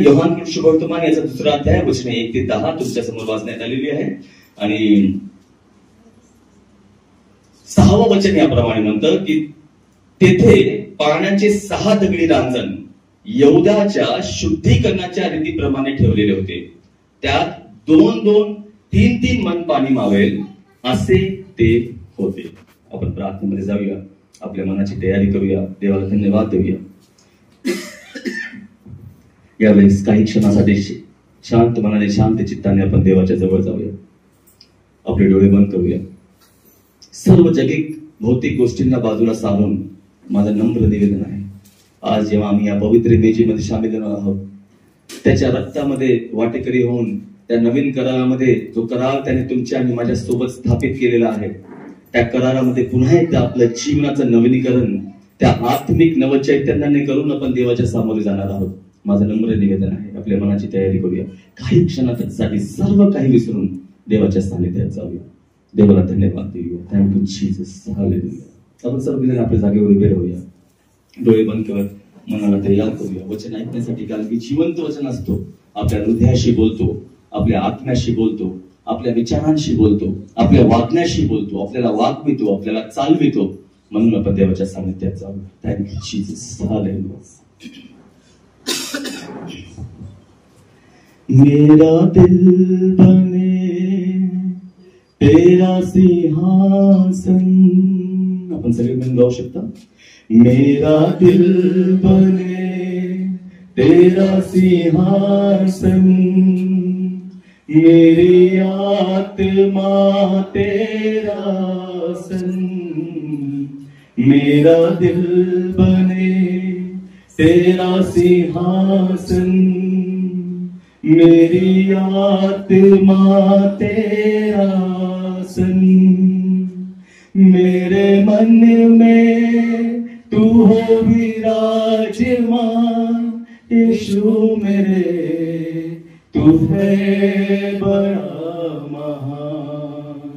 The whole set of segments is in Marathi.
योहान शुभवर्तमान याचा दुसरा अध्याय वचने 1 ते 10 तुमच्या समोर वाचण्यात आलेली आहे आणि 6वं वचन याप्रमाणे म्हणतं की तेथे पाण्याचे 6 दगडी रांजण यहूदाच्या शुद्धीकरणाच्या रीतीप्रमाणे ठेवलेले होते. त्यात 2-2, 3-3 मन पाणी मावेल असे ते होते. आपण प्रार्थनेमध्ये जाऊया, आपल्या मनाची तयारी करूया, देवाला धन्यवाद देऊया. यावेळेस काही क्षणासाठी शांत मनाने शांत चित्ताने आपण देवाच्या जवळ जाऊया. आपले डोळे बंद करूया. सर्व जगिक भौतिक गोष्टींना बाजूला सारून माझं नम्र निवेदन आहे, आज जेव्हा आम्ही या पवित्र मेजीमध्ये सामील होणार आहोत, त्याच्या रक्तामध्ये वाटेकरी होऊन त्या नवीन करारामध्ये जो करार त्याने तुमच्या आणि माझ्या सोबत स्थापित केलेला आहे, त्या करारामध्ये पुन्हा एकदा आपलं जीवनाचं नवीनीकरण त्या आत्मिक नवचैतन्याने करून आपण देवाच्या सामोरे जाणार आहोत. माझं नम्र निवेदन आहे, आपल्या मनाची तयारी करूया. काही क्षणासाठी सर्व काही विसरून देवाच्या सानिध्यात जाऊया. देवाला धन्यवाद देऊया. Thank you Jesus. हालेलुया. आपण सर्वजण आपल्या जागेवर उभे राहूया, डोळे बंद करत मनाला तयार करूया वचन ऐकण्यासाठी. कारण की जिवंत वचन असतो, आपल्या हृदयाशी बोलतो, आपल्या आत्म्याशी बोलतो, आपल्या विचारांशी बोलतो, आपल्या वागण्याशी बोलतो, आपल्याला वागवितो, आपल्याला चालवितो. म्हणून आपण देवाच्या सानिध्यात जाऊया. Thank you Jesus. हालेलुया. मेरा दिल बने तेरा सिंहासन. आपण सगळे मिळून गाऊ शकता. मेरा दिल बने तेरा सिंहासन, मेरी आत्मा तेरा सन. मेरा दिल बने तेरा सिंहासन, मेरी आत्मा तेरा सन. मेरे मन में तू हो विराजमान, यीशु मेरे तू है बड़ा महान.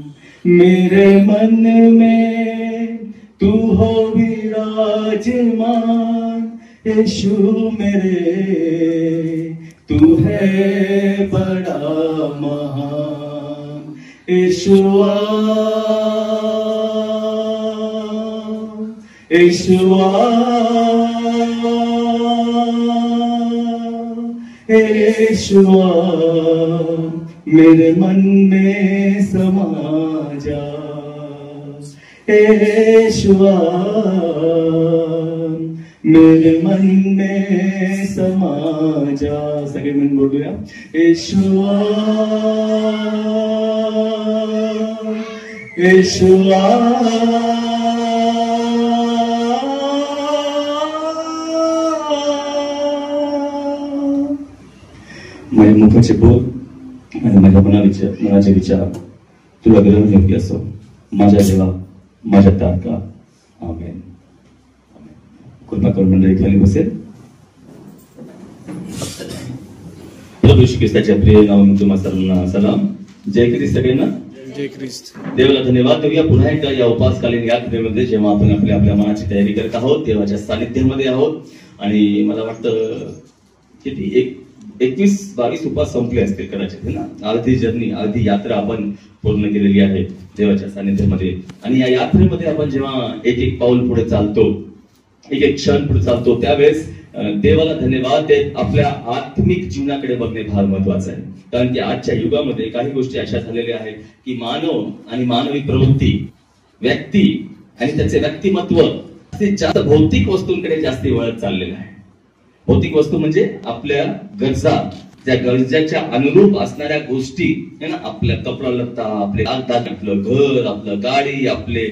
मेरे मन में तू हो विराजमान, यीशु मेरे तू है बड़ा महान. यीशुआ यीशुआ यीशुआ, मेरे मन में समा जा. यीशुआ मेरे मन में समा जा. सगळे मिळून बोलूया. यीशुआ यीशुआ माझ्या मुखाचे बोल आणि माझ्या मनाचे विचार तुला ग्रहणयोग्य असो. माझ्या देवा, माझ्या तारका. आमेन. कृपा करून मंडळी खाली बसेल. प्रभू येशू ख्रिस्ताच्या प्रिय नावाने तुम्हा सर्वांना सलाम. जय ख्रिस्त. सगळ्यांना जय ख्रिस्त. देवाला धन्यवाद देऊया. पुन्हा एकदा या उपासकालीन यात्रेमध्ये जेव्हा आपण आपल्या मनाची तयारी करत आहोत, देवाच्या सानिध्यामध्ये आहोत, आणि मला वाटतं किती 21-22 उपास संपले असतील कदाचित, है ना. अर्धी जर्नी, अर्धी यात्रा आपण पूर्ण केलेली आहे देवाच्या सानिध्यामध्ये. आणि या यात्रेमध्ये आपण जेव्हा एक पाऊल पुढे चालतो, एक क्षण पुढे चालतो, त्यावेळेस देवाला धन्यवाद देत आपल्या आत्मिक जीवनाकडे बघणे फार महत्वाचं आहे. कारण की आजच्या युगामध्ये काही गोष्टी अशा झालेल्या आहेत की मानव आणि मानवी प्रवृत्ती, व्यक्ती आणि त्याचे व्यक्तिमत्व जास्त भौतिक वस्तूंकडे जास्त वळत चाललेलं आहे. भौतिक वस्तू म्हणजे आपल्या गरजा, त्या गरजेच्या अनुरूप असणाऱ्या गोष्टी, है ना. आपल्या कपडा लत्ता, आपले आपलं घर, आपलं गाडी, आपले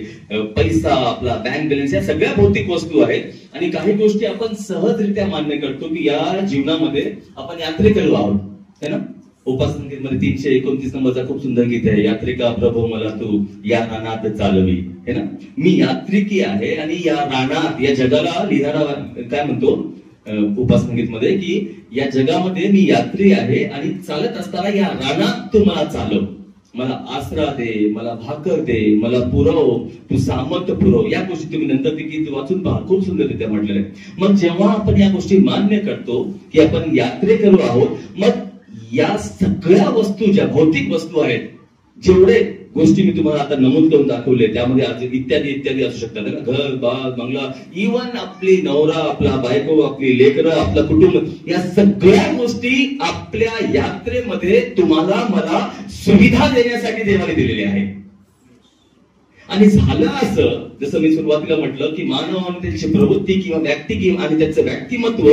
पैसा, आपला बँक बॅलन्स, या सगळ्या भौतिक वस्तू आहेत. आणि काही गोष्टी आपण सहजरित्या मान्य करतो की या जीवनामध्ये आपण यात्रेकरू आहोत, है ना. उपासनगीतमध्ये 329 नंबरचा खूप सुंदर गीत आहे. यात्रिका प्रभू मला तू या रानात चालवी, है ना. मी यात्रिकी आहे आणि या रानात, या जगाला लिहिणारा काय म्हणतो उपासनगीतमध्ये की या जगामध्ये मी यात्री आहे आणि चालत असताना या रानात तू मला चालव. मला आसरा दे, मला भाकर दे, मला पुरव, तू सामर्थ्य पुरव. या गोष्टी तुम्ही नंतर ते गीत वाचून पहा, खूप सुंदररित्या म्हटलेलं आहे. मग जेव्हा आपण या गोष्टी मान्य करतो की आपण यात्रेकरू आहोत, मग या सगळ्या वस्तू ज्या भौतिक वस्तू आहेत, जेवढे गोष्टी मी तुम्हाला आता नमूद करून दाखवले, त्यामध्ये आज इत्यादी इत्यादी असू शकतात. घर, बाग, बंगला, इव्हन आपली नवरा, आपला बायको, आपली लेकरं, आपलं कुटुंब, या सगळ्या गोष्टी आपल्या यात्रेमध्ये तुम्हाला मला सुविधा देण्यासाठी देवाने दिलेली आहे. आणि झालं असं, जसं मी सुरुवातीला म्हटलं की मानवाने त्याची प्रवृत्ती किंवा व्यक्ती किंवा आणि त्याचं व्यक्तिमत्व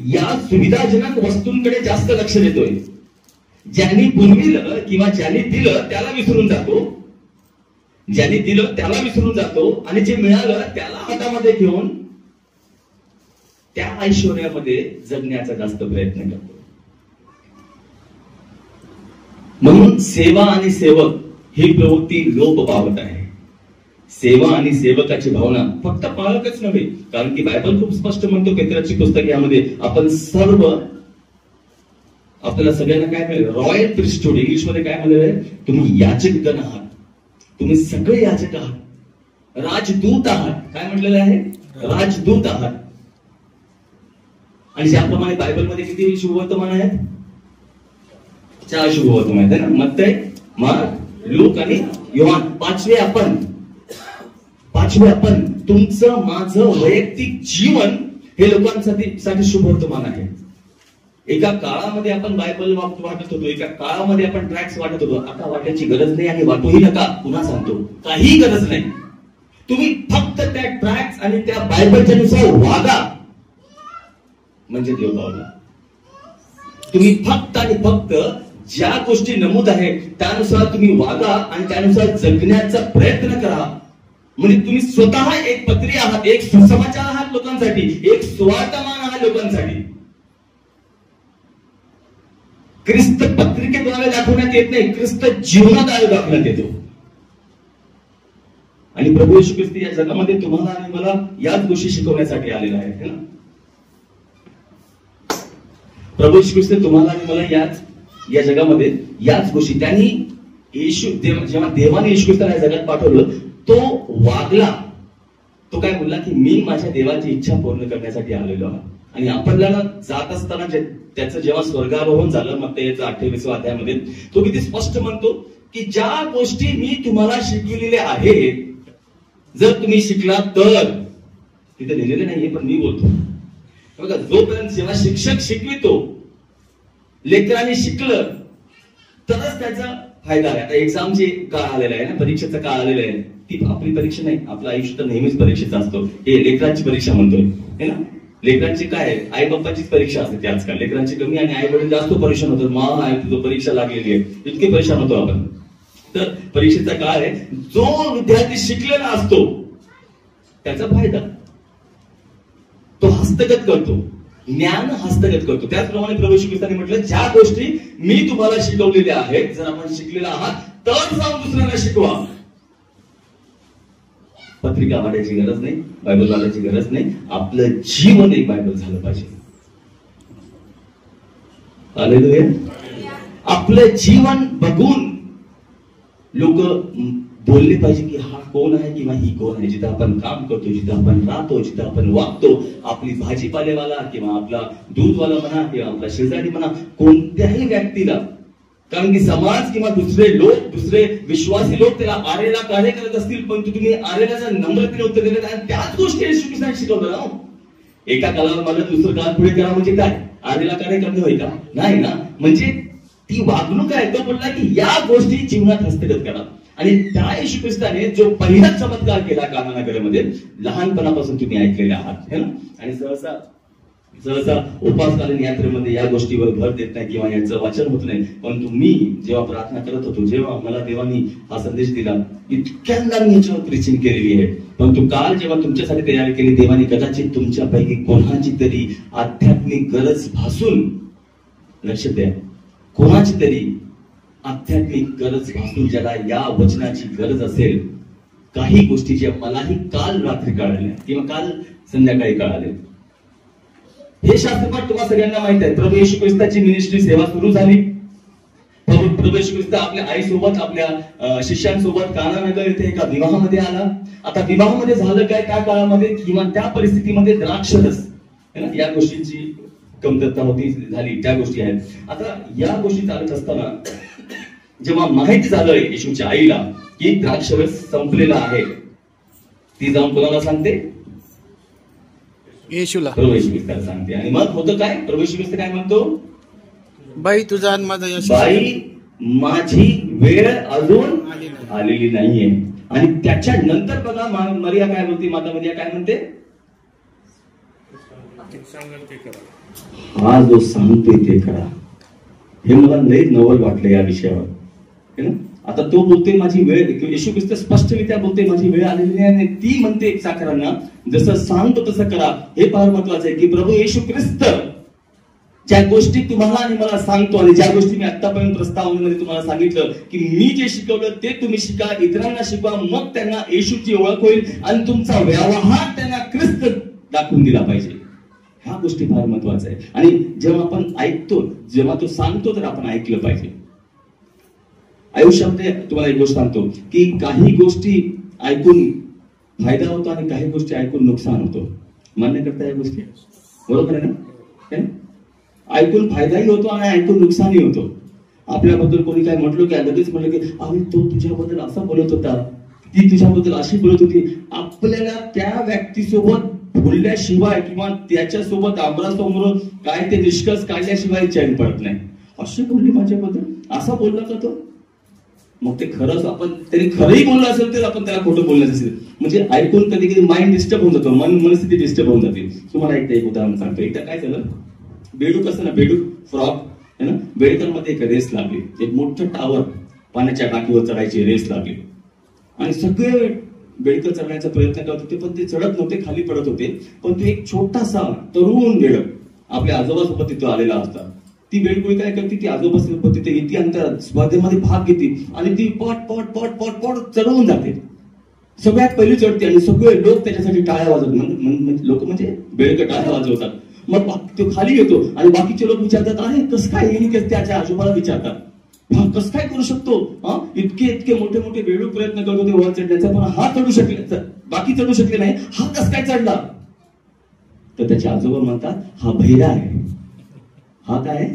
या सुविधाजनक वस्तूंकडे जास्त लक्ष देतोय. ज्यांनी पुरविलं किंवा ज्यांनी दिलं त्याला विसरून जातो, ज्यांनी दिलं त्याला विसरून जातो, आणि जे मिळालं त्याला हातामध्ये घेऊन त्या ऐश्वर्यामध्ये जगण्याचा जास्त प्रयत्न करतो. म्हणून सेवा आणि सेवक ही प्रवृत्ती लोप पावत आहे. सेवा आणि सेवकाची भावना फक्त पालकच नव्हे, कारण की बायबल खूप स्पष्ट म्हणतो, पेत्राची पुस्तक यामध्ये आपण सर्व, आपल्याला सगळ्यांना काय मिळेल, रॉयल प्रिस्टहूड, इंग्लिश मध्ये काय म्हणलेलं आहे, तुम्ही याजकगण आहात, तुम्ही सगळे याजक आहात, राजदूत आहात. काय म्हटलेलं आहे, राजदूत आहात. आणि ज्याप्रमाणे बायबलमध्ये किती शुभवर्तमान आहेत, 4 शुभवर्तमान आहेत ना, मत्तय, मार्क, लूक आणि योहान. पाचवे आपण तुमचं माझं वैयक्तिक जीवन हे लोकांसाठी शुभवर्तमान आहे. एका काळामध्ये आपण बायबल वाटत होतो, एका काळामध्ये आपण ट्रॅक्स वाटत होतो. आता वाटायची गरज नाही आणि वाटूही नका. पुन्हा सांगतो, काही गरज नाही. तुम्ही फक्त त्या ट्रॅक्स आणि त्या बायबलच्या नुसार वागा, म्हणजे देव पावला. तुम्ही फक्त आणि फक्त ज्या गोष्टी नमूद आहेत त्यानुसार तुम्ही वागा आणि त्यानुसार जगण्याचा प्रयत्न करा. म्हणजे तुम्ही स्वतः एक पत्री आहात, एक सुसमाचार आहात लोकांसाठी, एक सुवार्तमान आहात लोकांसाठी. ख्रिस्त पत्रिकेद्वारे दाखवण्यात येत नाही, ख्रिस्त जीवनात दाखवण्यात येतो. आणि प्रभू येशू ख्रिस्त या जगामध्ये तुम्हाला आणि मला याच गोष्टी शिकवण्यासाठी आलेला आहे ना. प्रभू येशू ख्रिस्त तुम्हाला आणि मला या जगामध्ये याच गोष्टी, त्यांनी जेव्हा देवाने येशू ख्रिस्ताला या जगात पाठवलं, तो वागला. तो काय बोलला की मी माझ्या देवाची इच्छा पूर्ण करण्यासाठी आलेलो आहे. आणि आपल्याला जात असताना त्याचं जेव्हा स्वर्गारोहण झालं, मग त्याच्या 28व्या अध्यायामध्ये तो किती स्पष्ट म्हणतो की ज्या गोष्टी मी तुम्हाला शिकविलेल्या आहेत, जर तुम्ही शिकला तर, तिथे लिहिलेले नाहीये पण मी बोलतो बघा, जोपर्यंत जेव्हा शिक्षक शिकवितो, लेकरांनी शिकलं तरच त्याचा फायदा आहे. आता एक्झामची काळ आलेला आहे ना, परीक्षेचा काळ आलेला आहे. ती आपली परीक्षा नाही, आपलं आयुष्य तर नेहमीच परीक्षेचा असतो. हे लेकरांची परीक्षा म्हणतोय है ना. लेकरांची काय आहे, आई बाप्पाचीच परीक्षा असते आजकाल. लेकरांची कमी आणि आई वडील जास्त परेशान होतात. मा आहे तुझं परीक्षा लागलेली आहे, इतके परेशान होतो आपण. तर परीक्षेचा काळ आहे. जो विद्यार्थी शिकलेला असतो त्याचा फायदा, तो हस्तगत करतो, ज्ञान हस्तगत करतो. त्याचप्रमाणे प्रभू येशू ख्रिस्ताने म्हटलं, ज्या गोष्टी मी तुम्हाला शिकवलेल्या आहेत, जर आपण शिकलेला आहात तर जाऊन दुसऱ्यांना शिकवा. पत्रिका वाढायची गरज नाही, बायबल वाढायची गरज नाही. आपलं जीवन एक बायबल झालं पाहिजे. हालेलुया. आपलं जीवन बघून लोक बोलले पाहिजे की हा कोण आहे किंवा ही कोण आहे. जिथं आपण काम करतो, जिथं आपण राहतो, जिथं आपण वागतो, आपली भाजीपालेवाला किंवा आपला दूधवाला म्हणा किंवा आपला शेजारी म्हणा, कोणत्याही व्यक्तीला, कारण की समाज किंवा दुसरे लोक, दुसरे विश्वासी लोक त्याला आरेला कार्य करत असतील, पण तुम्ही आरेला जर नम्रतेने उत्तर दिलं, आणि त्याच गोष्टी येशू ख्रिस्ताने शिकवलं ना. एका काळावर मला दुसरं काळ पुढे करा म्हणजे काय, आरेला कार्य करणे होय का, नाही ना. म्हणजे ती वागणूक आहे. तो बोलला की या गोष्टी जीवनात हस्तगत करा. आणि त्या येशू ख्रिस्ताने जो पहिला चमत्कार केला काना नगरीमध्ये, लहानपणापासून तुम्ही ऐकलेले आहात है ना. आणि सहसा उपासकालीन यात्रेमध्ये या गोष्टीवर भर देत नाही किंवा याचं वाचन होत नाही. परंतु मी जेव्हा प्रार्थना करत होतो, जेव्हा मला देवानी हा संदेश दिला, इतक्यांदा मी याच्यावर प्रीचिंग केलेली आहे. परंतु काल जेव्हा तुमच्यासाठी तयारी केली, देवानी कदाचित तुमच्यापैकी कोणाची तरी आध्यात्मिक गरज भासून, लक्ष द्या, कोणाची तरी आध्यात्मिक गरज भासून, ज्याला या वचनाची गरज असेल, काही गोष्टी ज्या मलाही काल रात्री कळाल्या किंवा काल संध्याकाळी कळाल्या. हे शास्त्रपाठ तुम्हाला सगळ्यांना माहित आहे. प्रभू येशू ख्रिस्ताची मिनिस्ट्री सेवा सुरू झाली. प्रभू येशू ख्रिस्त आपल्या आईसोबत, आपल्या शिष्यांसोबत कानानगर येथे एका विवाहामध्ये आला. आता विवाहामध्ये झालं काय त्या काळामध्ये किंवा त्या परिस्थितीमध्ये द्राक्षरस या गोष्टींची कमतरता होती, झाली, त्या गोष्टी आहेत. आता या गोष्टी चालत असताना जेव्हा माहिती झालं येशूच्या आईला की द्राक्षरस संपलेला आहे, ती जाऊन कोणाला सांगते? येशूला, प्रभू येशू ख्रिस्ताला सांगते. आणि मग होतं काय? प्रभू येशू ख्रिस्त काय म्हणतो? बाई तुझा आणि माझा यश, बाई माझी वेळ अजून आलेली नाहीये. आणि त्याच्या नंतर बघा मरिया काय बोलते, माता मरिया काय म्हणते? हा जो सांगतोय ते करा. हे मला लई नवल वाटलं या विषयावर. आता तो बोलतोय माझी वेळ, येशू ख्रिस्त स्पष्टरित्या बोलतोय माझी वेळ आलेली नाही, आणि ती म्हणते चाकरांना जसं सांगतो तसं करा. हे फार महत्वाचं आहे की प्रभू येशू ख्रिस्त ज्या गोष्टी तुम्हाला आणि मला सांगतो, आणि ज्या गोष्टी मी आतापर्यंत प्रस्तावनेमध्ये तुम्हाला सांगितलं की मी जे शिकवलं ते तुम्ही शिका, इतरांना शिकवा, मग त्यांना येशूची ओळख होईल आणि तुमचा व्यवहार त्यांना ख्रिस्त दाखवून दिला पाहिजे. ह्या गोष्टी फार महत्वाच्या आहेत. आणि जेव्हा आपण ऐकतो, जेव्हा तो सांगतो तर आपण ऐकलं पाहिजे. आयुष्यामध्ये तुम्हाला एक गोष्ट सांगतो की काही गोष्टी ऐकून फायदा होतो आणि काही गोष्टी ऐकून नुकसान होतो. मान्य करता या गोष्टी? बरोबर आहे ना? ऐकून फायदाही होतो आणि ऐकून नुकसानही होतो. आपल्याबद्दल कोणी काय म्हटलं की लगेच म्हटलं की अरे तो तुझ्याबद्दल असं बोलत होता, ती तुझ्याबद्दल अशी बोलत होती. आपल्याला त्या व्यक्तीसोबत बोलल्याशिवाय किंवा त्याच्यासोबत आमरासमोर काय ते निष्कर्ष काढल्याशिवाय चैन पडत नाही. अशी बोलली माझ्याबद्दल, असा बोलला का तो? मग ते खरंच आपण तरी खरंही बोललं असेल तर आपण त्याला खोटं बोलण्याचं असेल. म्हणजे ऐकून कधी कधी माइंड डिस्टर्ब होऊन जातो, मनस्थिती डिस्टर्ब होऊन जाते. तुम्हाला एक उदाहरण सांगतो. एकदा काय झालं, बेडूक असं ना, बेडूक फ्रॉग है ना, बेडकरमध्ये एक रेस लागली. एक मोठं टावर पाण्याच्या टाकीवर चढायची रेस लागली आणि सगळे बेडकर चढण्याचा प्रयत्न करत होते, पण ते चढत नव्हते, खाली पडत होते. पण तो एक छोटासा तरुण बेडक आपल्या आजोबासोबत तिथं आलेला असता. ती बेडकुळी काय करते, ती आजोबासोबत तिथे येते आणि त्या स्पर्धेमध्ये भाग घेते आणि ती पट पट पट पट पट चढवून जाते. सगळ्यात पहिली चढते आणि सगळे लोक त्याच्यासाठी टाळ्या वाजवतात. लोक म्हणजे बेडकर टाळ्या वाजवतात. मग तो खाली येतो आणि बाकीचे लोक विचारतात, अरे कसं काय येईल? त्याच्या आजोबाला विचारतात, कसं काय करू शकतो? इतके इतके मोठे मोठे बेडूक प्रयत्न करत होते वर चढण्याचा, पण हा चढू शकले, बाकी चढू शकले नाही, हा कसं काय चढला? तर त्याचे आजोबा म्हणतात, हा बहिरा आहे. हा काय?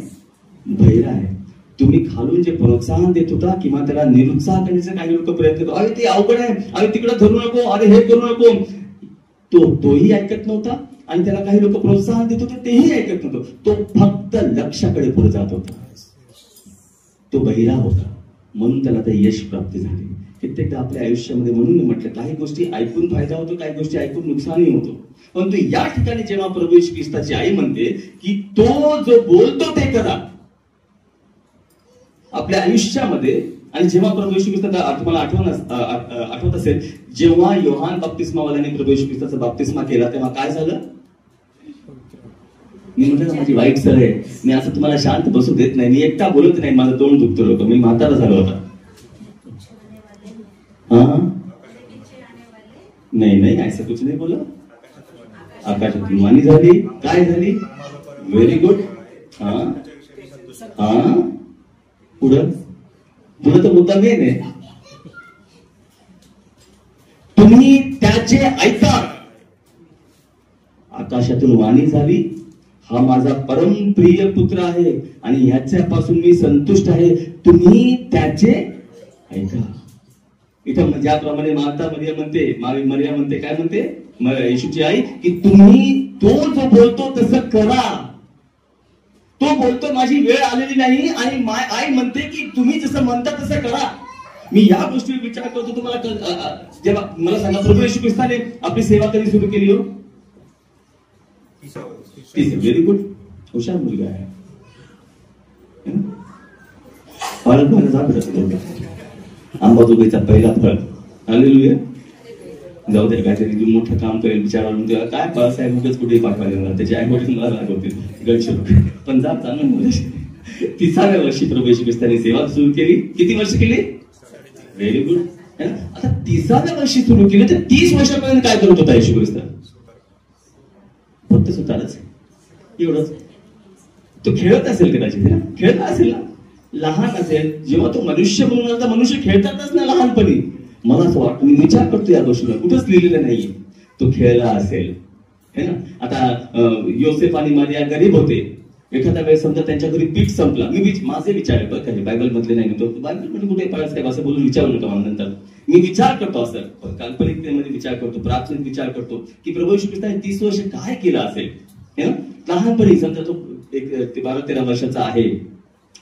बहिरा आहे. तुम्ही खालून जे प्रोत्साहन देत होता किंवा त्याला निरुत्साह करण्याचा काही लोक प्रयत्न करतो, अरे ते अवघड आहे, अरे तिकडे धरू नको, अरे हे करू नको, तोही ऐकत नव्हता. आणि त्याला काही लोक प्रोत्साहन देत होते, तेही ऐकत नव्हतं. तो फक्त लक्ष्याकडे पुढे जात होता. तो बहिरा होता, म्हणून त्याला ते यश प्राप्त झाले. कित्येकदा आपल्या आयुष्यामध्ये, म्हणून मी म्हटलं, काही गोष्टी ऐकून फायदा होतो, काही गोष्टी ऐकून नुकसानही होतो. परंतु या ठिकाणी जेव्हा प्रभू येशू ख्रिस्ताची आई म्हणते की तो जो बोलतो ते करा आपल्या आयुष्यामध्ये. आणि जेव्हा प्रभू येशू ख्रिस्ताचा तुम्हाला आठवत असेल, जेव्हा योहान बाप्तिस्मावाल्याने प्रभू येशू ख्रिस्ताचा बाप्तिस्मा केला तेव्हा काय झालं? मी म्हटलं माझी वाईट सवय आहे, मी असं तुम्हाला शांत बसू देत नाही, मी एकटा बोलत नाही, माझं तोंड दुखतं होतं, मी म्हातारा झालो होता. नाही नाही, असं कुछ नाही बोला. आकाशातून वाणी झाली, काय झाली? Very good. पुढं पुढं तर मुद्दा मेन आहे. तुम्ही त्याचे ऐका. आकाशातून वाणी झाली, हा माझा परमप्रिय पुत्र आहे आणि ह्याच्यापासून मी संतुष्ट आहे, तुम्ही त्याचे ऐका. इथं ज्याप्रमाणे माता मरिया म्हणते, काय म्हणते येशूची आई, की तुम्ही तो जो बोलतो तसं करा. तो बोलतो माझी वेळ आलेली नाही, आणि आई म्हणते की तुम्ही जसं म्हणता तसं करा. मी या गोष्टीवर विचार करतो. तुम्हाला जेव्हा मला सांगा, प्रभू येशू ख्रिस्ताने आपली सेवा कधी सुरू केली हो? व्हेरी गुड, हुशार मुलगा आहे. अंबाजोगाईचा पहिला फळ. हालेलुया. जाऊ दे, काहीतरी मोठं काम करेल विचारावरून तेव्हा काय बाळासाहेब उगाच कुठेही पाठवायला, त्याची आईवडील मला रागवतील गडचिरोली, पण जा चांगलं मुलं. 30व्या वर्षी प्रभू येशू ख्रिस्ताने सेवा सुरू केली. किती वर्ष केली? Very good. आता 30व्या वर्षी सुरू केली, तर 30 वर्षापर्यंत काय करत होता येशू ख्रिस्त? फक्त स्वतःलाच एवढंच. तो खेळत असेल कदाचित, खेळत असेल ना, लहान असेल, जेव्हा तो मनुष्य म्हणून आता मनुष्य खेळतातच ना लहानपणी, मला असं वाटतं, मी विचार करतो या गोष्टीला, कुठंच लिहिलेलं नाहीये, तो खेळला असेल है ना. आता योसेफ आणि मारिया गरीब होते, एखाद्या वेळेस समजा त्यांच्या घरी पीठ संपला, माझे विचार आहे बरं, बायबल मधले नाही, तो बायबल मध्ये कुठे पाळायचं असं बोलून विचारू नका मला नंतर. मी विचार करतो असं काल्पनिकतेमध्ये विचार करतो, प्रार्थनेत विचार करतो की प्रभू येशू ख्रिस्ताने 30 वर्ष काय केलं असेल है ना. लहानपणी समजा तो एक 12-13 वर्षाचा आहे,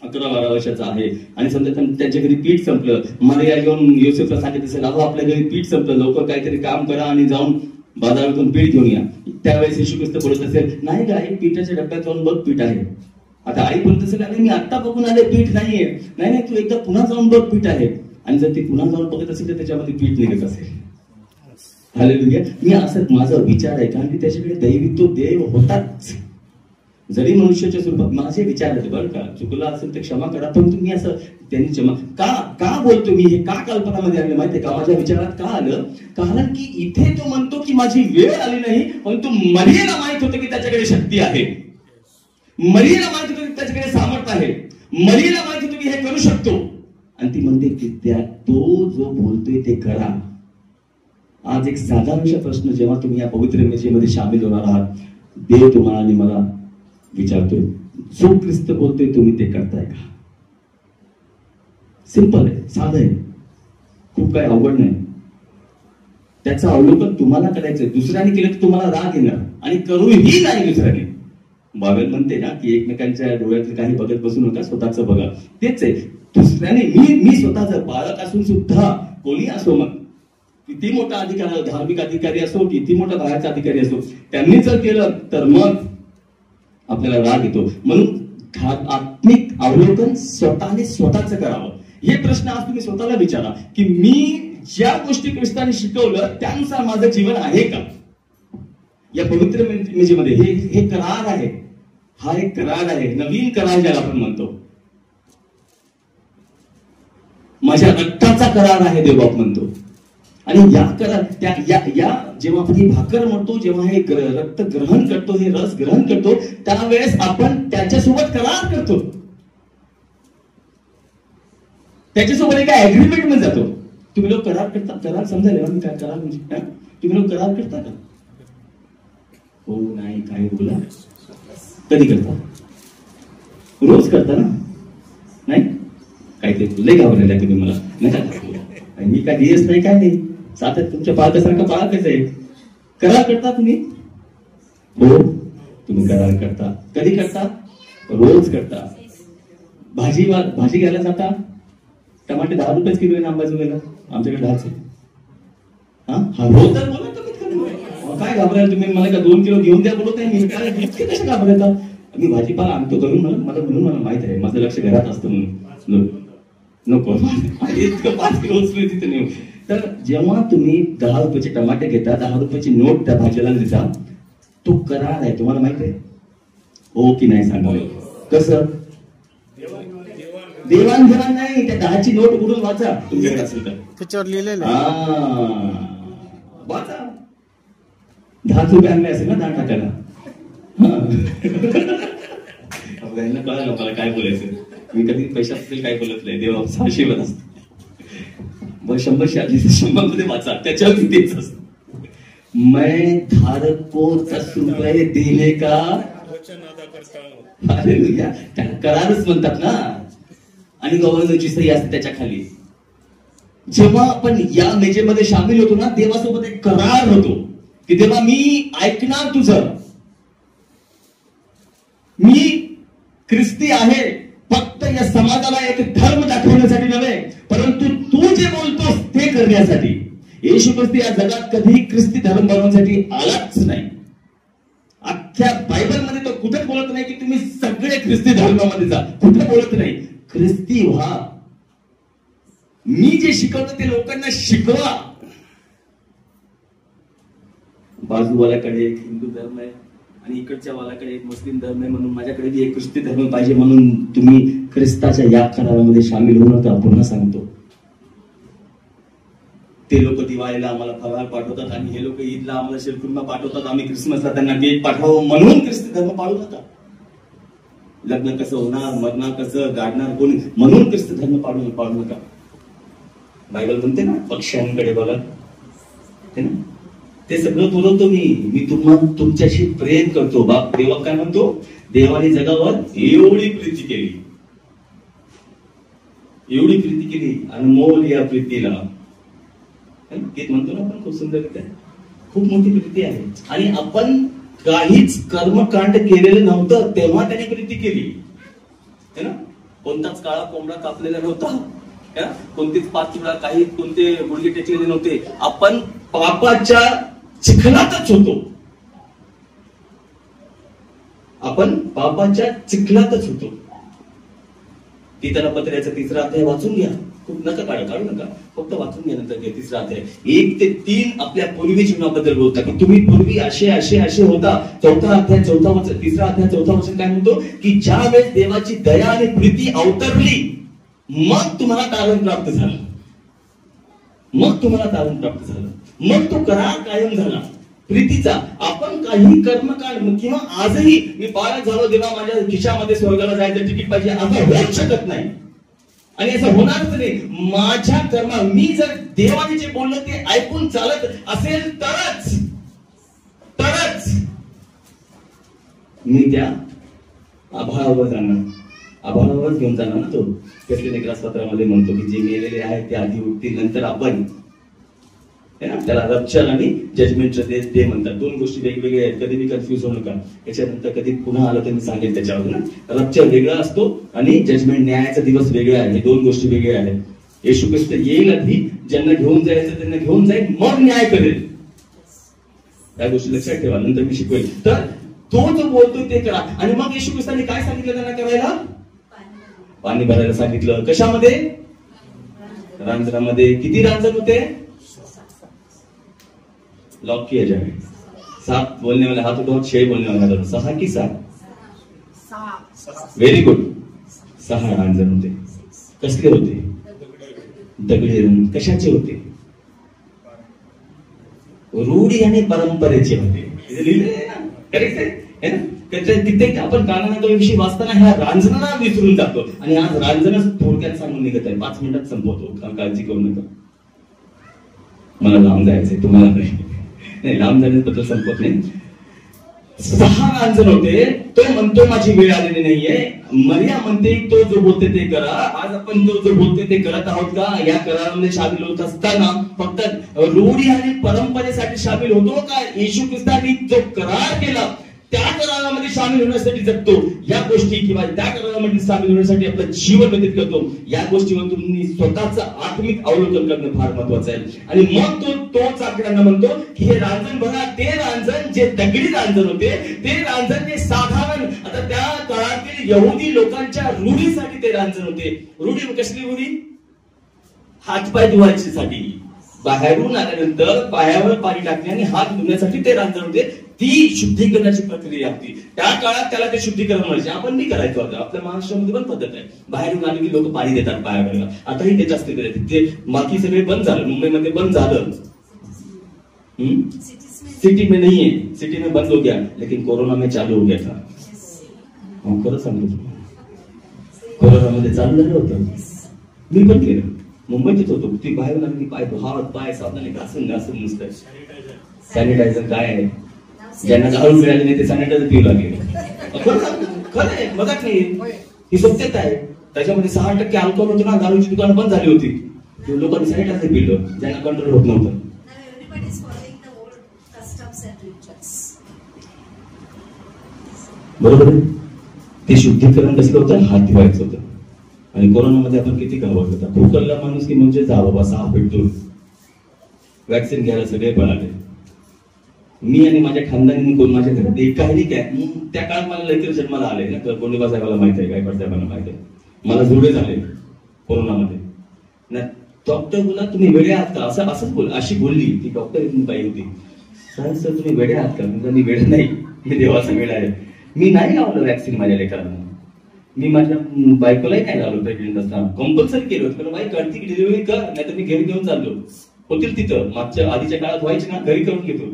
11-12 वर्षाचा आहे, आणि समजा त्यांच्या घरी पीठ संपलं, मारिया येऊन योसेफला सांगितलं असेल, अहो आपल्या घरी पीठ संपलं, लवकर काहीतरी काम करा आणि जाऊन बाजारातून पीठ घेऊन या. त्यावेळेस येशू ख्रिस्त बोलत असेल, नाही का आई, पीठाच्या डब्यात जाऊन बघ पीठ आहे. आता आई बोलत असेल, अरे मी आता बघून आले पीठ नाहीये. नाही तू एकदा पुन्हा जाऊन बघ पीठ आहे. आणि जर ती पुन्हा जाऊन बघत असेल तर त्याच्यामध्ये पीठ निघत असेल. हालेलुया. मी असं माझा विचार आहे, कारण की त्याच्याकडे दैवित्व देव होताच, जरी मनुष्याच्या स्वरूपात. माझे विचार आहेत बरं का, चुकला असेल तर क्षमा करा, पण तुम्ही असं त्यांनी क्षमा का बोलतो मी, हे का कल्पनामध्ये आणलं माहितीये का, माझ्या विचारात का आलं, कारण की इथे तो म्हणतो की माझी वेळ आली नाही, परंतु मरियेला माहित होतं की त्याच्याकडे शक्ती आहे, मरियेला माहित होतं की त्याच्याकडे सामर्थ्य आहे, मरियेला माहित होतं की हे करू शकतो. आणि ती म्हणते की तो जो बोलतोय ते करा. आज एक साधारणशा प्रश्न जेव्हा तुम्ही या पवित्र मेजेमध्ये सामील होणार आहात, देव तुम्हाला आणि मला विचारतोय, जो ख्रिस्त बोलतोय तुम्ही ते करताय का. सिंपल आहे, साधं आहे, खूप काही अवघड नाही. त्याचं अवलोकन तुम्हाला करायचंय. दुसऱ्याने केलं तर तुम्हाला राग येणार आणि करूही नाही दुसऱ्याने. बायबल म्हणते ना की एकमेकांच्या डोळ्यातलं काही बघत बसू नका, स्वतःच बघा. तेच आहे, दुसऱ्याने मी स्वतः जर बाळक असून सुद्धा, कोणी असो, मग किती मोठा अधिकारी, धार्मिक अधिकारी असो, किती मोठा बाहेरचा अधिकारी असो, त्यांनी जर केलं तर मग आपल्याला राग येतो. म्हणून आत्मिक अवलोकन स्वतःने स्वतःच करावं. हे प्रश्न आज तुम्ही स्वतःला विचारा की मी ज्या गोष्टी ख्रिस्ताने शिकवलं त्यानुसार माझं जीवन आहे का. या पवित्र मेजेमध्ये हे करार आहे, हा एक करार आहे, नवीन करार ज्याला आपण म्हणतो, माझ्या रक्ताचा करार आहे देवबाप म्हणतो. आणि या करार या जेव्हा आपण ही भाकर म्हणतो, जेव्हा हे रक्त ग्रहण करतो, हे रस ग्रहण करतो, त्यावेळेस आपण त्याच्यासोबत करार करतो, त्याच्यासोबत एक अग्रीमेंट मध्ये जातो. तुम्ही लोक करार करता, करार समजायला मी काय करार म्हणजे, तुम्ही लोक करार करता का. हो नाही काय बोला, कधी करता, रोज करता ना. नाही काय ते लय घाबरायला तुम्ही मला, नाही मी काय दिवस नाही काय नाही, सातत तुमच्या पालकासारखं पाळतच आहे. करार करता तुम्ही, हो तुम्ही करार करता. कधी करता, रोज करता. भाजी घ्यायला जाता, टमाटे 10 रुपये किलो आहे अंबाजोगाईला, आमच्याकडे 10 आहे. हा रोज तर बोला तुम्ही, काय घाबरायला तुम्ही, मला का 2 किलो घेऊन द्या बोलत नाही मी, काय इतके कसे घाबरायचा. मी भाजीपाला आणतो घरून, म्हणून मला माहित आहे, माझं लक्ष घरात असतं म्हणून नको इतकं 5 किलो उचलू तिथे नेऊ. तर जेव्हा तुम्ही 10 रुपयाचे टमाटे घेता, 10 रुपयाची नोट त्या भाजीला देता, तो करार आहे, तुम्हाला माहित आहे हो की नाही सांगा. कसं देवाणघेवाण नाही, त्या 10ची नोट उघडून वाचा तुमच्याकडे असेल तर, त्याच्यावर लिहिलेलं वाचा. 10 रुपये आणले असेल ना 10 टाकायला. कळलं मला काय बोलायचं, मी कधी पैशाबद्दल काय बोलत नाही, देवाचा आशीर्वाद असतो. 100 मध्ये वाचा, त्याच्यावर तेच असत. मैं धारक को 10 रुपये देने का वचन अदा करता हूं. हालेलुया. त्याला करारच म्हणतात ना, आणि गव्हर्नरची सही असते त्याच्या खाली. जेव्हा आपण या मेजेमध्ये सामील होतो ना, देवासोबत एक करार होतो की देवा मी ऐकणार तुझं, मी ख्रिस्ती आहे, फक्त या समाजाला एक धर्म दाखवण्यासाठी नव्हे, परंतु तू जे बोलतोस ते करण्यासाठी. येशू ख्रिस्त या जगात कधी ख्रिस्ती धर्म बनवण्यासाठी आलाच नाही. अख्ख्या बायबलमध्ये तो कुठे बोलत नाही की तुम्ही सगळे ख्रिस्ती धर्मामध्ये जा, कुठे बोलत नाही. ख्रिस्ती व्हा, मी जे शिकवतो ते लोकांना शिकवा. बाजूवाल्याकडे एक हिंदू धर्म आहे आणि इकडच्या वाल्याकडे एक मुस्लिम धर्म आहे, म्हणून माझ्याकडे एक ख्रिस्ती धर्म पाहिजे, म्हणून तुम्ही ख्रिस्ताच्या या करारामध्ये सामील होऊ नका. पुन्हा सांगतो, ते लोक दिवाळीला आम्हाला फराळ पाठवतात आणि हे लोक ईदला आम्हाला शिरकुर्मा पाठवतात, आम्ही क्रिसमसला त्यांना केक पाठवावं म्हणून ख्रिस्ती धर्म पाळू नका. लग्न कसं होणार, मरणार कसं, गाडणार कोणी, म्हणून ख्रिस्त धर्म पाळू नका. बायबल म्हणते ना, पक्ष्यांकडे बघा, है ना, ते सगळं पुरवतो मी तुमच्याशी प्रेम करतो. बाप देवा काय म्हणतो, देवाने जगावर एवढी प्रीती केली, अनमोल या प्रीतीला. गीत म्हणतो ना आपण, खूप सुंदर गीत आहे, खूप मोठी प्रीती आहे. आणि आपण काहीच कर्मकांड केलेलं नव्हतं तेव्हा त्याने प्रीती केली, है ना. कोणताच काळा कोंबडा कापलेला नव्हता, कोणतीच पाचुडा, काही कोणते गुडघे टेकलेले नव्हते. आपण पापाच्या चिखलातच होतो, त्याला पत्र्याचा 3रा अध्याय वाचून घ्या. खूप नका काढू नका, फक्त वाचून घ्या. नंतर 3रा अध्याय 1 ते 3 आपल्या पूर्वी जीवनाबद्दल बोलता की तुम्ही पूर्वी असे होता. 4था अध्याय 4था वचन, 3रा अध्याय 4था वचन काय म्हणतो की ज्या वेळेस देवाची दया आणि प्रीती अवतरली, मग तुम्हाला तारण प्राप्त झालं, मग तो करार कायम झाला प्रीतीचा. आपण काही कर्मकांड किंवा आजही मी बाळग झालो तेव्हा माझ्या खिशामध्ये स्वर्गाला जायचं तिकीट पाहिजे असं होऊच शकत नाही, आणि असं होणारच नाही. माझ्या कर्मा, मी जर देवाने जे बोललं ते ऐकून चालत असेल तरच मी त्या आभाळावर घेऊन जाणार ना. तो कसले पत्रामध्ये म्हणतो की जे गेलेले आहेत ते आधी उठतील, नंतर आपण, त्याला रप्चर आणि जजमेंटचं डे म्हणतात. 2 गोष्टी वेगवेगळ्या आहेत, कधी मी कन्फ्युज होऊ नका. याच्यानंतर कधी पुन्हा आलं तर मी सांगेल त्याच्यावर ना. रप्चर वेगळा असतो आणि जजमेंट, न्यायाचा दिवस वेगळा आहे. हे 2 गोष्टी वेगळ्या आहेत. येशू ख्रिस्त येईल आधी, ज्यांना घेऊन जायचं त्यांना घेऊन जाईल, मग न्याय करेल. त्या गोष्टी लक्षात ठेवा, नंतर मी शिकवेल. तर तो जो बोलतोय ते करा. आणि मग येशू ख्रिस्तांनी काय सांगितलं त्यांना करायला? पाणी भरायला सांगितलं. कशामध्ये? रांजणामध्ये. किती रांजण होते? लॉक किया जाए. 7 बोलने वाले हाथ उठाओ, 6 बोलने वाले हाथ उठाओ. 6 की 7? Very good. 6 रांजण होते. कसले होते? दगडी रंग. कशाचे होते? रूढी आणि परंपरेचे होते. लिहिलेलं ना, करेक्ट आहे ना. तिथे आपण कानाविषयी वाचताना ह्या रांजणाला विसरून जातो, आणि आज रांजणच थोडक्यात सांगून निघत आहे. 5 मिनिटात संपवतो, काळजी करू नका. मला लांब जायचंय, तुम्हाला नाही. लांब जाण्याबद्दल संपत नाही. 6 रांजण होते. तो म्हणतो माझी वेळ आलेली नाहीये. मरिया म्हणते तो जो बोलते ते करा. आज आपण तो जो बोलते ते करत आहोत का? या करारामध्ये सामील होत असताना फक्त रूढी आणि परंपरेसाठी सामील होतो का? येशू ख्रिस्तांनी जो करार केला त्या करारामध्ये सामील होण्यासाठी जगतो, या गोष्टी किंवा त्या करारामध्ये सामील होण्यासाठी आपलं जीवन व्यतीत करतो, या गोष्टीवर तुम्ही स्वतःचं आत्मिक अवलोकन करणं फार महत्वाचं आहे. आणि मग तोच आकड्यांना म्हणतो की हे रांजण बघा, ते रांजण जे दगडी रांजण होते, ते रांजण जे साधारण, आता त्या काळातील यहुदी लोकांच्या रूढीसाठी ते रांजण होते. रूढी कसली रूढी? हातपाय धुवायसाठी. बाहेरून आल्यानंतर पायावर पाणी टाकणे आणि हात धुण्यासाठी ते रांजण होते. ती शुद्धीकरणाची प्रक्रिया होती. त्या काळात त्याला ते शुद्धीकरण म्हणायचे. आपण नाही करायचो. आता आपल्या महाराष्ट्रामध्ये पण पद्धत आहे, बाहेरून आले की लोक पाणी देतात पायावर. आताही ते जास्त करत, ते बाकी सगळे बंद झालं. मुंबईमध्ये बंद झालं, सिटी में नहीं है, सिटी में बंद हो गया, लेकिन कोरोना में चालू हो गया था. खरं सांगतो, कोरोनामध्ये चालू झालं होतं. मी पण केलं, मुंबईतच होतो. ती बाहेरून आली की हात पाय साबणाने घासून नुसतं. सॅनिटायझर काय आहे? ज्यांना दारू मिळाली नाही ते सॅनिटायझर पिऊ लागले. खरं आहे, मजाक नाही, ही सत्यता आहे. त्याच्यामध्ये 6% अल्कोहोल होतं ना. दारूची दुकानं बंद झाली होती, लोकांनी सॅनिटायझर पिलं, ज्यांना कंट्रोल होत नव्हतं. बरोबर आहे. ते शुद्धीकरण कसलं होतं? हात धुवायचं होतं. आणि कोरोनामध्ये आपण किती घाबरत होता. खोकलला माणूस की म्हणजे जा बाबा 6 फीट दूर. वॅक्सिन घ्यायला सगळे पळाले. मी आणि माझ्या खानदानी कोण माझ्या घरात काही काय. त्या काळात मला लेकर जन्माला आले ना, तर कोंडीबा साहेबाला माहित आहे, गायकवाड साहेबांना माहित आहे. मला जुळे झाले कोरोनामध्ये ना. डॉक्टर बोला तुम्ही वेडे आहात का? असंच बोल, अशी बोलली ती डॉक्टर बाई होती. सर तुम्ही वेडे आहात का? म्हणजे मी वेळ नाही, मी देवाचा वेळ आहे. मी नाही लावलं वॅक्सिन माझ्या लेकरांना. मी माझ्या बायकोलाही नाही लावलं. प्रेग्नेंट असताना कंपल्सरी केलं होतं. बाई करते की डिलिव्हरी कर, नाही तर मी घरी घेऊन चाललो. होतील तिथं. मागच्या आधीच्या काळात व्हायचे ना, घरी करून घेतो.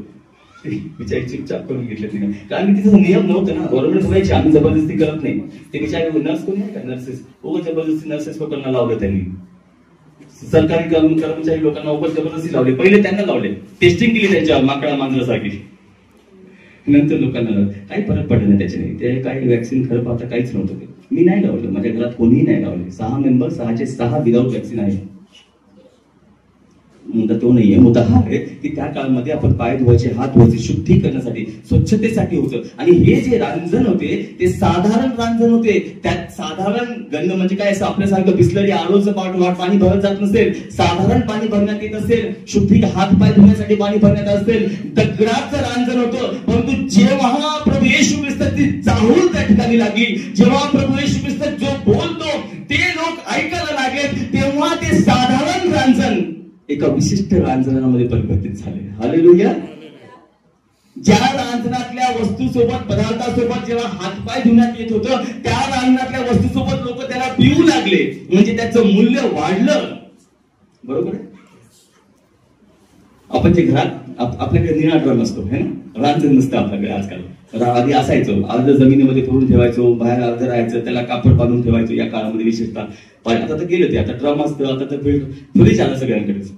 बिचारी चुपचाप करून घेतले तिने, कारण की तिचा नियम नव्हतं ना, गव्हर्नमेंट करायची, आम्ही जबरदस्ती करत नाही. ते बिचारे नर्स कोणी आहे का, नर्सेस जबरदस्ती नर्सेस लोकांना लावलं त्यांनी, सरकारी कर्मचारी लोकांना जबरदस्ती लावले. पहिले त्यांना लावले, टेस्टिंग केली त्यांच्यावर माकडा मांजरासारखी, नंतर लोकांना काही फरक पडला नाही त्याच्याने. ते काही वॅक्सिन खरं पाहता काहीच नव्हतं. ते मी नाही लावलं, माझ्या घरात कोणीही नाही लावले. 6 मेंबर, 6चे 6 विदाऊट वॅक्सिन आहे. मुद्दा तो नाहीये, मुद्दा हा आहे की त्या काळामध्ये आपण पाय धुवायचे, हात धुवायचे शुद्धीकरणासाठी, स्वच्छतेसाठी होतं. आणि हे जे रांजण होते ते साधारण रांजण होते. त्यात साधारण गंध म्हणजे काय, असं आपल्यासारखं बिस्लरी आरोचं पाणी भरत जात नसेल, साधारण पाणी भरण्यात येत असेल, शुद्धी हात पाय धुण्यासाठी पाणी भरण्यात असेल, दगडाचं रांजण होतं. परंतु जेव्हा प्रभू येशू ख्रिस्ताची चाहूल त्या ठिकाणी लागली, जेव्हा प्रभू येशू ख्रिस्त जो बोलतो ते लोक ऐकायला लागले, तेव्हा ते साधारण रांजण एका विशिष्ट रांजणामध्ये परिवर्तित झाले. हालेलुया. ज्या रांजणातल्या वस्तूसोबत, पदार्थासोबत जेव्हा हातपाय धुण्यात येत होतं, त्या रांजणातल्या वस्तूसोबत लोक त्याला पिऊ लागले, म्हणजे त्याचं मूल्य वाढलं. बरोबर आहे. आपण जे घरात आपल्याकडे निळा ड्रम असतो है ना, रांजण नसतं आपल्याकडे आजकाल. आधी असायचं, अर्ध जमिनीमध्ये पुरून ठेवायचो, बाहेर अर्ध राहायचं, त्याला कापड बांधून ठेवायचो या काळामध्ये विशेषतः. आता तर गेलं ते, आता ड्रम असतं, आता तर फ्रीज आलं सगळ्यांकडेच.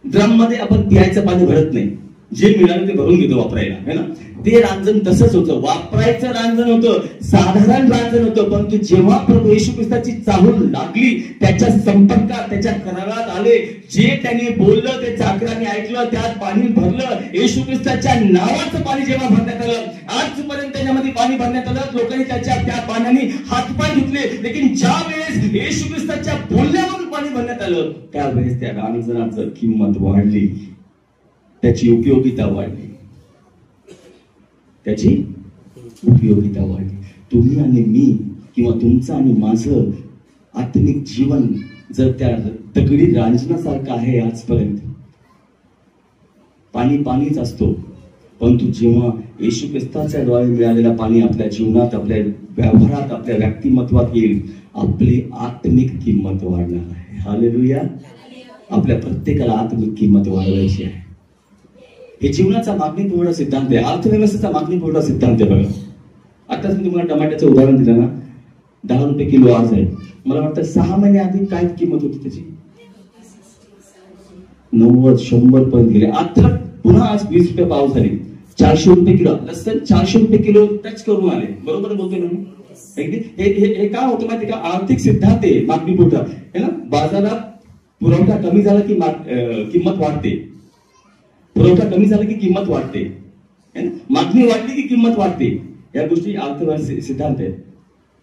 ड्रम मध्ये आपण प्यायचं पाणी भरत नाही, जे मिळालं ते भरून घेतो वापरायला, है ना. ते रांजण तसंच होतं, वापरायचं रांजण होतं, साधारण रांजण होतं. परंतु जेव्हा प्रभू येशू ख्रिस्ताची चाहूल लागली, त्याच्या संपर्कात, त्याच्या करारात आले, जे त्यांनी बोललं ते चाकरांनी ऐकलं, त्यात पाणी भरलं. येशू ख्रिस्ताच्या नावाचं पाणी जेव्हा भरण्यात आलं, आजपर्यंत त्याच्यामध्ये पाणी भरण्यात आलं, लोकांनी त्या पाण्याने हातपाय धुतले. लेकिन ज्या वेळेस येशू ख्रिस्ताच्या बोलण्यावरून पाणी भरण्यात आलं, त्यावेळेस त्या रांजणाचं किंमत वाढली, त्याची उपयोगिता वाढली, त्याची उपयोगिता वाढली. तुम्ही आणि मी, किंवा तुमचं आणि माझं आत्मिक जीवन जर त्या दगडी रांजणासारखं आहे, आजपर्यंत पाणीच असतो. परंतु जेव्हा येशू ख्रिस्ताच्या द्वारे मिळालेलं पाणी आपल्या जीवनात, आपल्या व्यवहारात, आपल्या व्यक्तिमत्वात येईल, आपली आत्मिक किंमत वाढणार आहे. हालेलुया. आपल्या प्रत्येकाला आत्मिक किंमत वाढवायची आहे. हे जीवनाचा मागणी पुरवठा सिद्धांत आहे, अर्थव्यवस्थेचा मागणी पुरवठा सिद्धांत आहे. बघा, आताच मी तुम्हाला टमाट्याचं उदाहरण दिलं ना, 10 रुपये किलो आज आहे. मला वाटतं 6 महिने आधी काय किंमत होती त्याची, 90-100 पर्यंत गेले. आता पुन्हा आज 20 रुपये पाव झाले, 400 रुपये किलो. लसण 400 रुपये किलो टच करून आले. बरोबर बोलतोय ना मी. हे काय होतं माहिती का, आर्थिक सिद्धांत आहे मागणी पुरवठा, है ना. बाजारात पुरवठा कमी झाला की किंमत वाढते, पुरवठा कमी झाला की किंमत वाढते, मागणी वाढली की किंमत वाढते. या गोष्टी अर्थव्यवस्था सिद्धांत आहे.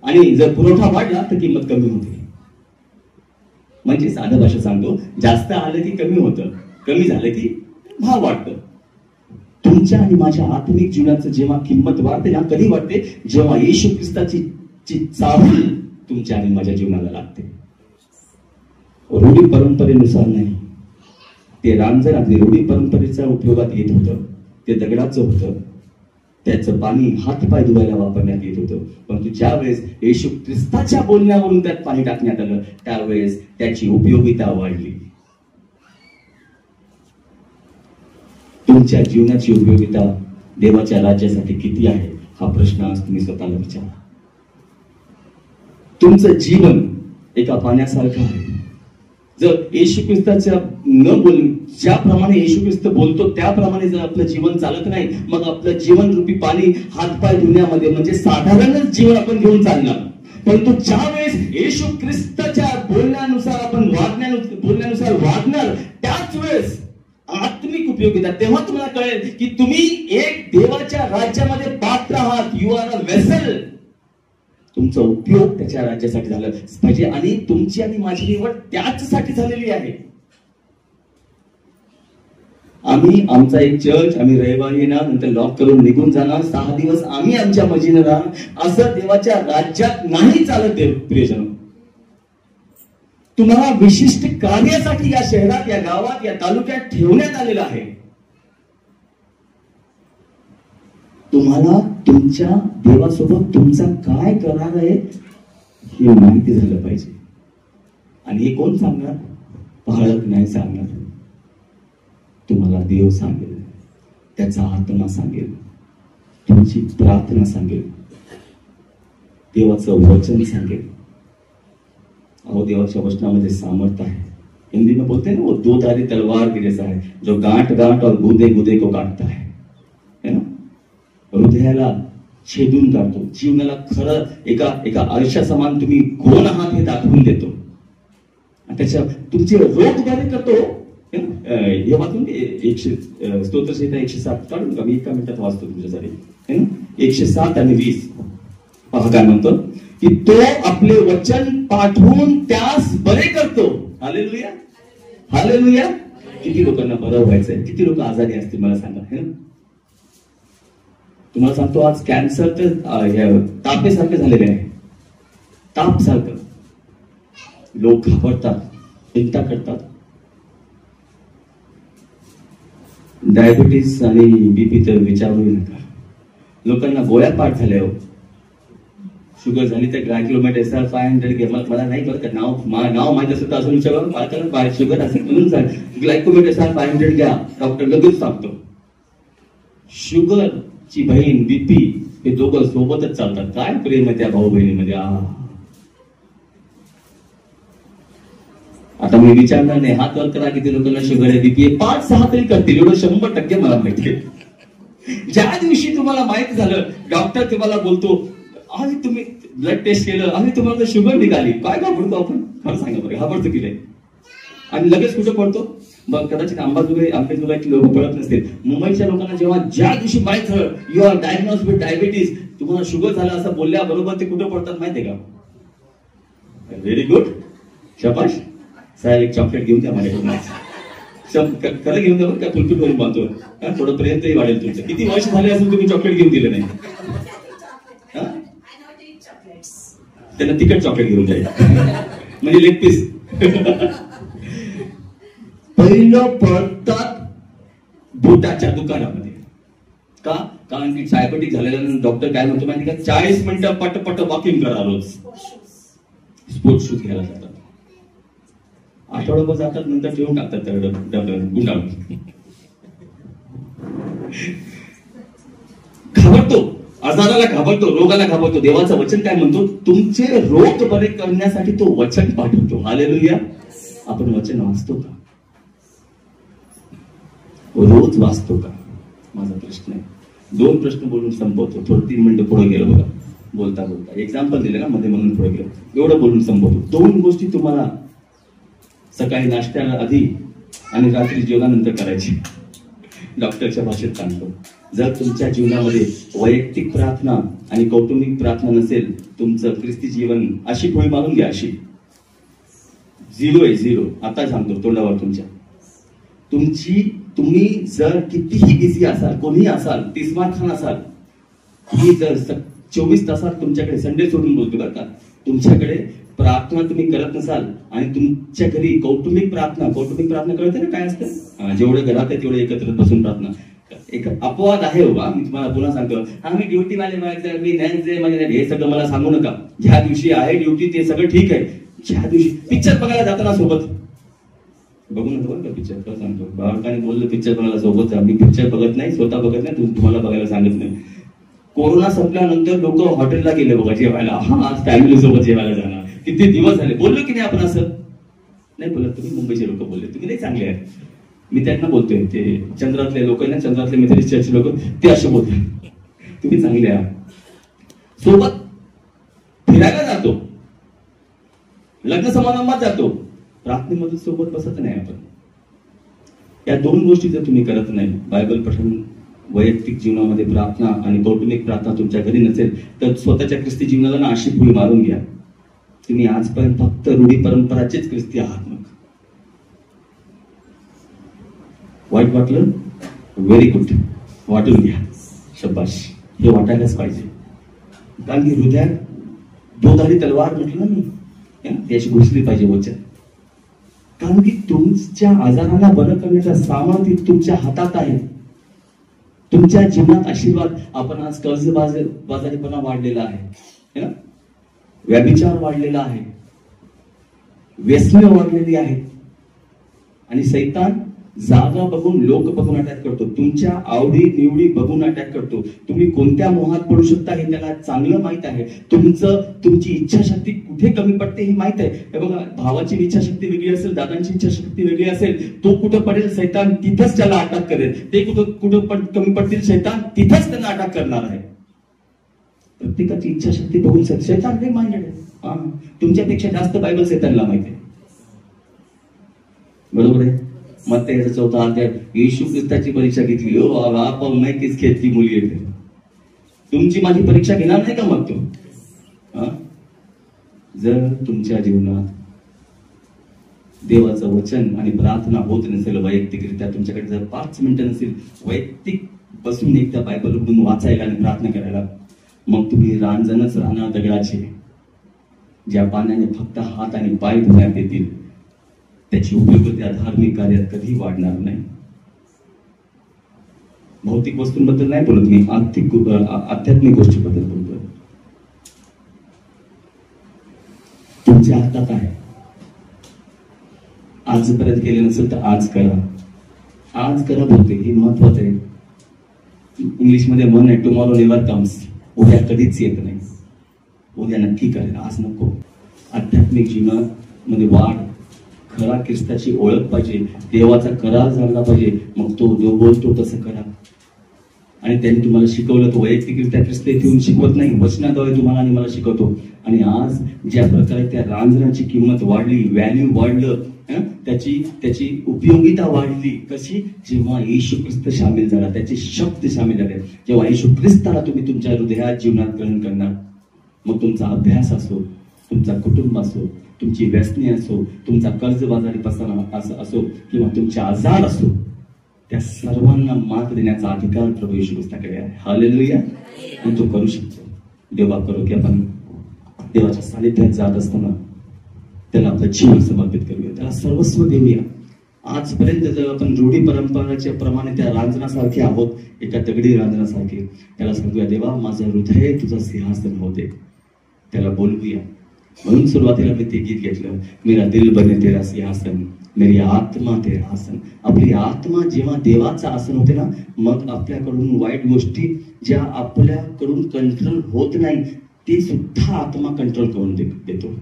आणि जर पुरवठा वाढला तर किंमत कमी होते. म्हणजे साध्या भाषेत सांगतो, जास्त आलं की कमी होतं, कमी झालं की भाव वाढतं. तुमच्या आणि माझ्या आत्मिक जीवनाचं जेव्हा किंमत वाढते ना, कधी वाढते, जेव्हा येशू ख्रिस्ताची चाहूल तुमच्या आणि माझ्या जीवनाला लागते. रूढी परंपरेनुसार नाही. ते रांजण अगदी रूढी परंपरेच्या उपयोगात येत होतं, ते दगडाचं होतं, त्याचं पाणी हातपाय धुवायला वापरण्यात येत होतं. परंतु ज्या वेळेस येशू ख्रिस्ताच्या बोलण्यावरून त्यात पाणी टाकण्यात आलं, त्यावेळेस त्याची उपयोगिता वाढली. तुमच्या जीवनाची उपयोगिता देवाच्या राज्यासाठी किती आहे, हा प्रश्न आज तुम्ही स्वतःला विचारा. तुमचं जीवन एका पाण्यासारखं आहे. जर येशू ख्रिस्ताच्या न बोल, ज्याप्रमाणे येशू ख्रिस्त बोलतो त्याप्रमाणे जर आपलं जीवन चालत नाही, मग आपलं जीवन रूपी पाणी हातपाय धुण्यामध्ये, म्हणजे साधारणच जीवन आपण घेऊन चालणार. परंतु ज्या वेळेस येशू ख्रिस्ताच्या बोलण्यानुसार आपण बोलण्यानुसार वागणार, त्याच वेळेस आत्मिक उपयोगिता, तेव्हा तुम्हाला कळेल की तुम्ही एक देवाच्या राज्यामध्ये पात्र आहात. You are a vessel. तुमचा उपयोग त्याच्या राज्यासाठी झाला पाहिजे, आणि तुमची आणि माझी निवड त्याचसाठी झालेली आहे. आम्ही आमचा एक चर्च, आम्ही रविवारी येणार, नंतर लॉक करून निघून जाणार, 6 दिवस आम्ही आमच्या मर्जीने राहणार, असं देवाच्या राज्यात नाही चालत. देव प्रियजन, तुम्हाला विशिष्ट कार्यासाठी या शहरात, या गावात, या तालुक्यात ठेवण्यात आलेलं आहे. तुम्हाला तुमच्या देवासोबत तुमचा काय करार आहे हे माहिती झालं पाहिजे. आणि हे कोण सांगणार? पाळक नाही सांगणार, तुम्हाला देव सांगेल. त्याचा आत्मा सांगेल, तुमची प्रार्थना सांगेल, देवाचं वचन सांगेल. अहो, देवाच्या वचनामध्ये सामर्थ्य आहे. हिंदी में बोलते हैं ना, वो दो धारी तलवार के जैसा है, जो गांठ गांठ और गुदे गुदे को काटता है ना. हृदयाला छेदून काढतो, जीवनाला खरं एका आयुष्या समान तुम्ही कोण आहात हे दाखवून देतो. त्याच्या तुमचे रोग बरे करतो. हे वाचून स्तोत्रसंहिता 107 काढून का, मी एका मिनिटात वाचतो तुमच्यासाठी. 107 आणि 20 पहा काय म्हणतो की तो आपले वचन पाठवून त्यास बरे करतो. Hallelujah, hallelujah. किती लोकांना बरं व्हायचंय, किती लोक आजारी असतील मला सांगा. है ना, तुम्हाला सांगतो आज कॅन्सर तर तापेसारखं झालेलं आहे, ताप सारखं. लोक घाबरतात, चिंता करतात. डायबिटीस आणि बीपी तर विचारू नका. लोकांना गोळ्या पाठ झाल्या. हो, शुगर झाली तर ग्लायकोमेट SR 500 घ्या. मला नाही बरं का, नाव माहिती असेल तर अजून विचारलं, शुगर असेल म्हणून सांग ग्लायकोमेट SR 500 घ्या, डॉक्टर लगेच सांगतो. शुगर ची बहीण बीपी हे दोघं सोबतच चालतात. काय प्रेम आहे त्या भाऊ बहिणीमध्ये. आता मी विचारणार नाही, हात वर करा किती लोकांना शुगर आहे, बीपी आहे. 5-6 तरी करतील, एवढं 100% मला माहिती आहे. ज्या दिवशी तुम्हाला माहित झालं, डॉक्टर तुम्हाला बोलतो आज तुम्ही ब्लड टेस्ट केलं आणि तुम्हाला शुगर निघाली, काय घाबरतो आपण? खरं सांगा बरं, घाबरतो की नाही? आणि लगेच कुठं पडतो? मग कदाचित आंबेजोगाईची लोक पळत नसतील. मुंबईच्या लोकांना जेव्हा ज्या दिवशी माहित झालं you are diagnosed with diabetes, तुम्हाला शुगर झालं असं बोलल्याबरोबर ते कुठं पडतात माहितीये का? व्हेरी गुड, शाबाश. साहेब एक चॉकलेट घेऊन द्या माझ्याकडून. खरं घेऊन द्या बरं का, फुलफिल करून पाहतो. थोडं पर्यंतही वाढेल तुमचं. किती वर्ष झाले असून तुम्ही चॉकलेट घेऊन दिलं नाही? त्यांना तिखट चॉकलेट घेऊन द्यायचं म्हणजे लेग पीस. पहिलं पडतात बुटाच्या दुकानामध्ये. का? कारण की डायबिटीज झालेल्यानंतर डॉक्टर काय म्हणतो माहिती का, 40 मिनिटं पटपट वॉकिंग करा रोज. स्पोर्ट्स शूज घ्यायला जातात, आठवडाभर जातात, नंतर ठेवून टाकतात गुंडाळून. घाबरतो, आजाराला घाबरतो, रोगाला घाबरतो. देवाचं वचन काय म्हणतो? तुमचे रोग बरे करण्यासाठी तो वचन पाठवतो. हालेलुया. आपण वचन वाचतो का? रोज वाचतो का? माझा प्रश्न आहे. 2 प्रश्न बोलून संपवतो. थोडं 3 मिनिटं पुढे गेलो बघा, बोलता बोलता एक्झाम्पल दिलं ना मध्ये, म्हणून पुढे गेलो. एवढं बोलून संपवतो. 2 गोष्टी तुम्हाला सकाळी नाश्त्याला आधी आणि रात्री जेवणानंतर करायची. डॉक्टरच्या भाषेत सांगतो, जर तुमच्या जीवनामध्ये वैयक्तिक प्रार्थना आणि कौटुंबिक प्रार्थना नसेल, तुमचं ख्रिस्ती जीवन अशी फळी मारून घ्या, अशी 0 आहे, 0. आता सांगतो तोंडावर तुमच्या. तुम्ही जर कितीही बिझी असाल, कोणीही असाल, तिस्मार खान असाल, तुम्ही जर 24 तासात तुमच्याकडे, संडे सोडून बोलतो बरं का, तुमच्याकडे प्रार्थना तुम्ही करत नसाल आणि तुमच्या घरी कौटुंबिक प्रार्थना कळते ना काय असतं? जेवढे घरात आहे तेवढे एकत्र बसून प्रार्थना. एक अपवाद आहे बाबा, मी तुम्हाला पुन्हा सांगतो. आम्ही ड्युटी वाले मी नाही, हे सगळं मला सांगू नका. ज्या दिवशी आहे ड्युटी ते सगळं ठीक आहे. ज्या दिवशी पिक्चर बघायला जाताना सोबत बघू नका बरं का पिक्चर. खरं सांगतो, बाळकाने बोललं पिक्चर बघायला सोबत जा. मी पिक्चर बघत नाही, स्वतः बघत नाही, तुम्हाला बघायला सांगत नाही. कोरोना संपल्यानंतर लोक हॉटेलला गेले बघा जेवायला. आज फॅमिली सोबत जेवायला जाणार. किती दिवस झाले बोललो की नाही आपण? असं नाही बोलत. तुम्ही मुंबईचे लोक बोलले, तुम्ही नाही चांगले आहेत. मी त्यांना बोलतोय, ते चंद्रातले लोक आहे ना, चंद्रातले मेथडिस्ट चर्च लोक, ते असे बोलतात. तुम्ही चांगले आहात. सोबत फिरायला जातो, लग्न समारंभात जातो, प्रार्थनेमध्ये सोबत बसत नाही आपण. या 2 गोष्टी जर तुम्ही करत नाही, बायबल पठण, वैयक्तिक जीवनामध्ये प्रार्थना आणि कौटुंबिक प्रार्थना तुमच्या घरी नसेल, तर स्वतःच्या ख्रिस्ती जीवनाला ना अशी फुली मारून घ्या. तुम्ही आजपर्यंत फक्त रूढी परंपराचेच ख्रिस्ती आहात. मग वाईट वाटलं, व्हेरी गुड, वाटून घ्या, शबाश. हे वाटायलाच पाहिजे. कारण की हृदयात 2 धारी तलवार म्हटलं ना मी, त्याची घुसली पाहिजे वचन. कारण की तुमच्या आजाराला बरं करण्याचा सामर्थ्य तुमच्या हातात आहे. तुमच्या जीवनात आशीर्वाद. आपण आज कर्जबाजारीपणा वाढलेला आहे, व्यभिचार वाढलेला आहे, व्यसने वाढलेली आहेत. आणि सैतान जागा बघून, लोक बघून अटॅक करतो, तुमच्या आवडी निवडी बघून अटॅक करतो. तुम्ही कोणत्या मोहात पडू शकता हे त्याला चांगलं माहित आहे. तुमची इच्छाशक्ती कुठे कमी पडते हे माहित आहे. हे बघा, भावाची इच्छाशक्ती वेगळी असेल, दादांची इच्छाशक्ती वेगळी असेल, तो कुठं पडेल सैतान तिथंच त्याला अटॅक करेल. ते कुठं कमी पडतील सैतान तिथंच त्यांना अटॅक करणार आहे. प्रत्येकाची इच्छाशक्ती बघून सैतान नाही माइंडेड आहे. तुमच्यापेक्षा जास्त बायबल सैतानला माहिती आहे. बरोबर आहे. मग त्याचा 4था अध्याय, येशू ख्रिस्ताची परीक्षा घेतली. आपण नाही तीच घेतली मुली येते. तुमची माझी परीक्षा घेणार नाही का मग तो? जर तुमच्या जीवनात देवाचं वचन आणि प्रार्थना होत नसेल वैयक्तिकरित्या, तुमच्याकडे जर 5 मिनिटं नसेल वैयक्तिक बसून एकदा बायबल उघडून वाचायला आणि प्रार्थना करायला, मग तुम्ही रांजणच राहणार दगडाचे, ज्या पाण्याने फक्त हात आणि पाय धुण्यात येतील. त्याची उपयोगिता धार्मिक कार्यात कधी वाढणार नाही. भौतिक वस्तूंबद्दल नाही बोलत मी, आध्यात्मिक गोष्टीबद्दल बोलतोय. तुमच्या हातात आहे. आजपर्यंत केले नसेल तर आज करा. आज करा बोलते, हे महत्वाचं आहे. इंग्लिशमध्ये म्हण आहे, टुमॉरो नेव्हर कम्स. उद्या कधीच येत नाही. उद्या नक्की करेल, आज नको. आध्यात्मिक जीवनामध्ये वाढ, खरा ख्रिस्ताची ओळख पाहिजे, देवाचा करार झाला पाहिजे. मग तो जो बोलतो तसं करा. आणि त्यांनी तुम्हाला शिकवलं, तो वैयक्तिकरित्या ख्रिस्त येथे येऊन शिकवत नाही, वचनाद्वारे तुम्हाला आणि मला शिकवतो. आणि आज ज्या प्रकारे त्या रांजणाची किंमत वाढली, व्हॅल्यू वाढलं, त्याची उपयोगिता वाढली. कशी? जेव्हा येशू ख्रिस्त सामील झाला, त्याचे शब्द सामील झाले. जेव्हा येशू ख्रिस्ताला तुम्ही तुमच्या हृदयात जीवनात ग्रहण करणार, मग तुमचा अभ्यास असो, तुमचा कुटुंब असो, तुमची व्यसने असो, तुमचा कर्जबाजारीपणा असो किंवा तुमचे आजार असो, त्या सर्वांना मात देण्याचा अधिकार प्रभू येशू ख्रिस्ताकडे आहे. हालेलुया. आणि तो करू शकतो. देवा करो की आपण देवाच्या सानिध्यात जात असताना त्याला आपलं जीवन समर्पित करूया, त्याला सर्वस्व देऊया. आजपर्यंत जर आपण रूढी परंपराच्या प्रमाणे त्या रांजणासारखे आहोत, एका दगडी रांजणासारखे, त्याला सांगूया, देवा माझं हृदय तुझं सिंहासन होते. त्याला बोलवूया. म्हणून सुरुवातीला मी ते गीत घेतलं, मेरा दिल बने तेरा सिंहासन, मेरी आत्मा तेरा आसन. आपली आत्मा जेव्हा देवाचं आसन होते ना, मग आपल्याकडून वाईट गोष्टी ज्या आपल्याकडून कंट्रोल होत नाही, ते सुद्धा आत्मा कंट्रोल करून देतो.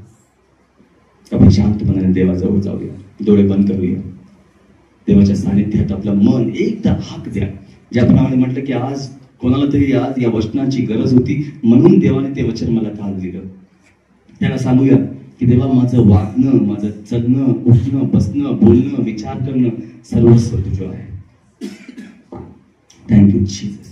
आपण शांतपणाने देवाजवळ जाऊया, डोळे बंद करूया, देवाच्या सानिध्यात आपलं मन एकदा हाक द्या. ज्याप्रमाणे म्हटलं की आज कोणाला तरी आज या वचनाची गरज होती, म्हणून देवाने ते वचन मला काल दिलं. त्याला सांगूया की देवा माझं वागणं, माझं चलणं, उठणं, बसणं, बोलणं, विचार करणं सर्वस्व तुझं आहे. Thank you Jesus.